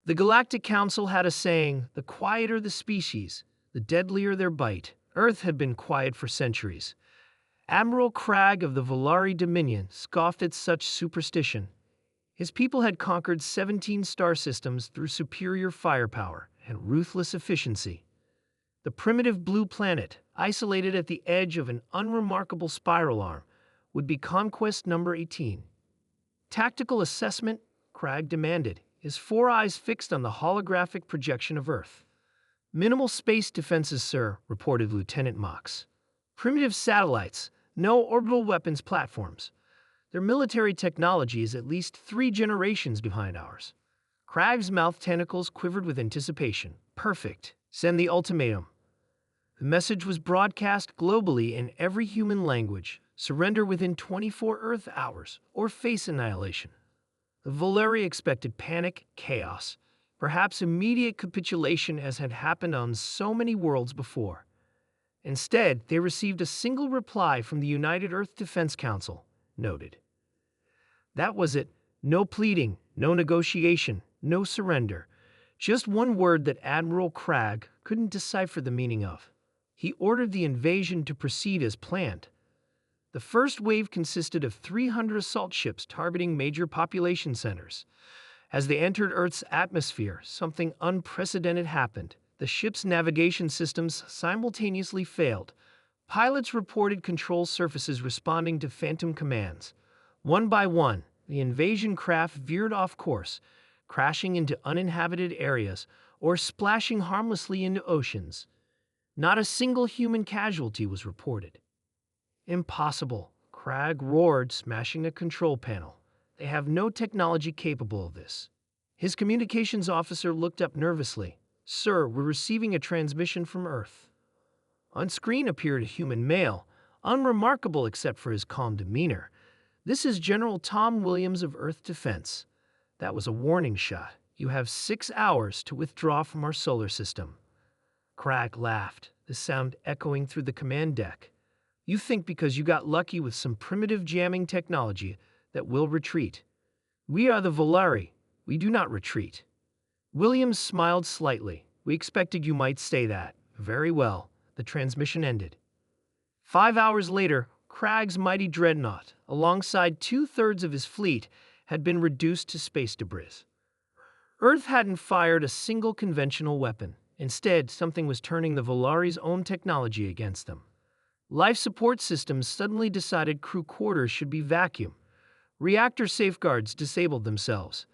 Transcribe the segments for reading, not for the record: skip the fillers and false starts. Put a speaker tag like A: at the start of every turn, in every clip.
A: The Galactic Council had a saying, the quieter the species, the deadlier their bite. Earth had been quiet for centuries. Admiral Cragg of the Volari Dominion scoffed at such superstition. His people had conquered 17 star systems through superior firepower and ruthless efficiency. The primitive blue planet, isolated at the edge of an unremarkable spiral arm, would be conquest number 18. Tactical assessment, Cragg demanded, his 4 eyes fixed on the holographic projection of Earth. Minimal space defenses, sir, reported Lieutenant Mox. Primitive satellites, no orbital weapons platforms. Their military technology is at least 3 generations behind ours. Cragg's mouth tentacles quivered with anticipation. Perfect. Send the ultimatum. The message was broadcast globally in every human language. Surrender within 24 Earth hours, or face annihilation. The Volari expected panic, chaos, perhaps immediate capitulation as had happened on so many worlds before. Instead, they received a single reply from the United Earth Defense Council, noted. That was it. No pleading, no negotiation, no surrender. Just one word that Admiral Cragg couldn't decipher the meaning of. He ordered the invasion to proceed as planned. The first wave consisted of 300 assault ships targeting major population centers. As they entered Earth's atmosphere, something unprecedented happened. The ship's navigation systems simultaneously failed. Pilots reported control surfaces responding to phantom commands. One by one, the invasion craft veered off course, crashing into uninhabited areas or splashing harmlessly into oceans. Not a single human casualty was reported. Impossible, Cragg roared, smashing a control panel. They have no technology capable of this. His communications officer looked up nervously. Sir, we're receiving a transmission from Earth. On screen appeared a human male, unremarkable except for his calm demeanor. This is General Tom Williams of Earth Defense. That was a warning shot. You have 6 hours to withdraw from our solar system. Cragg laughed, the sound echoing through the command deck. You think because you got lucky with some primitive jamming technology that we'll retreat. We are the Volari. We do not retreat. Williams smiled slightly. We expected you might say that. Very well. The transmission ended. 5 hours later, Cragg's mighty dreadnought, alongside 2/3 of his fleet, had been reduced to space debris. Earth hadn't fired a single conventional weapon. Instead, something was turning the Volari's own technology against them. Life support systems suddenly decided crew quarters should be vacuum. Reactor safeguards disabled themselves.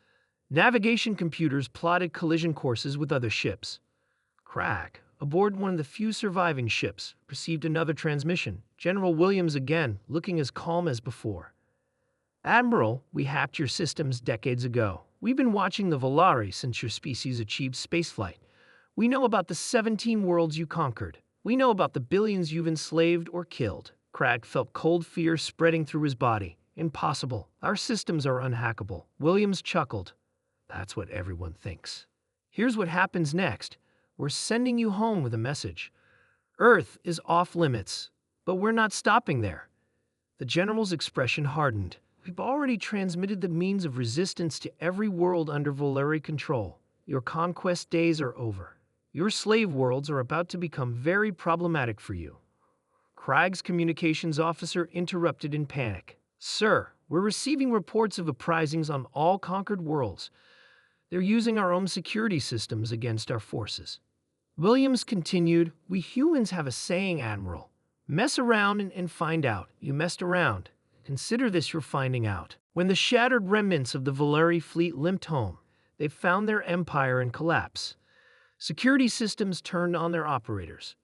A: Navigation computers plotted collision courses with other ships. Cragg, aboard one of the few surviving ships, received another transmission. General Williams again, looking as calm as before. Admiral, we hacked your systems decades ago. We've been watching the Volari since your species achieved spaceflight. We know about the 17 worlds you conquered. We know about the billions you've enslaved or killed. Cragg felt cold fear spreading through his body. Impossible. Our systems are unhackable. Williams chuckled. That's what everyone thinks. Here's what happens next. We're sending you home with a message. Earth is off limits, but we're not stopping there. The general's expression hardened. We've already transmitted the means of resistance to every world under Volari control. Your conquest days are over. Your slave worlds are about to become very problematic for you. Cragg's communications officer interrupted in panic. Sir, we're receiving reports of uprisings on all conquered worlds. They're using our own security systems against our forces. Williams continued, we humans have a saying, Admiral. Mess around and find out. You messed around. Consider this your finding out. When the shattered remnants of the Volari fleet limped home, they found their empire in collapse. Security systems turned on their operators.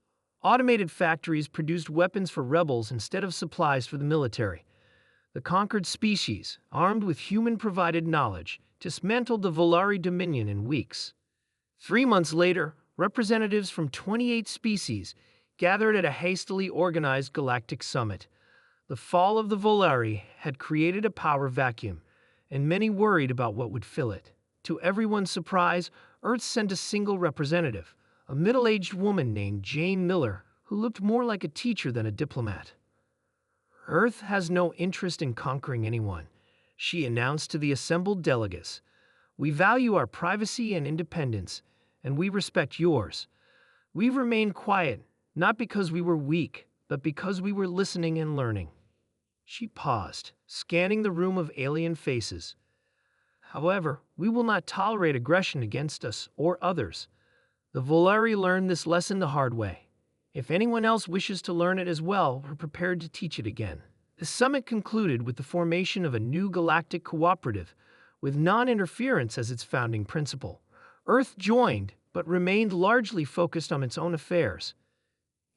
A: Automated factories produced weapons for rebels instead of supplies for the military. The conquered species, armed with human-provided knowledge, dismantled the Volari Dominion in weeks. 3 months later, representatives from 28 species gathered at a hastily organized galactic summit. The fall of the Volari had created a power vacuum, and many worried about what would fill it. To everyone's surprise, Earth sent a single representative, a middle-aged woman named Jane Miller, who looked more like a teacher than a diplomat. Earth has no interest in conquering anyone, she announced to the assembled delegates. We value our privacy and independence, and we respect yours. We remained quiet, not because we were weak, but because we were listening and learning." She paused, scanning the room of alien faces. "However, we will not tolerate aggression against us or others. The Volari learned this lesson the hard way. If anyone else wishes to learn it as well, we're prepared to teach it again." The summit concluded with the formation of a new galactic cooperative, with non-interference as its founding principle. Earth joined, but remained largely focused on its own affairs.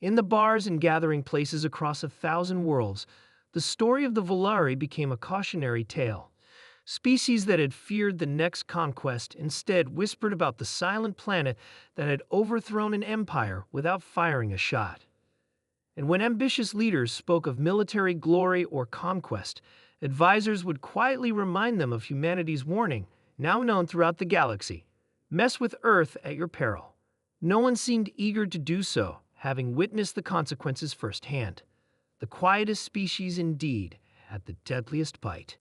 A: In the bars and gathering places across 1,000 worlds, the story of the Volari became a cautionary tale. Species that had feared the next conquest instead whispered about the silent planet that had overthrown an empire without firing a shot. And when ambitious leaders spoke of military glory or conquest, advisors would quietly remind them of humanity's warning, now known throughout the galaxy: mess with Earth at your peril. No one seemed eager to do so, having witnessed the consequences firsthand. The quietest species indeed had the deadliest bite.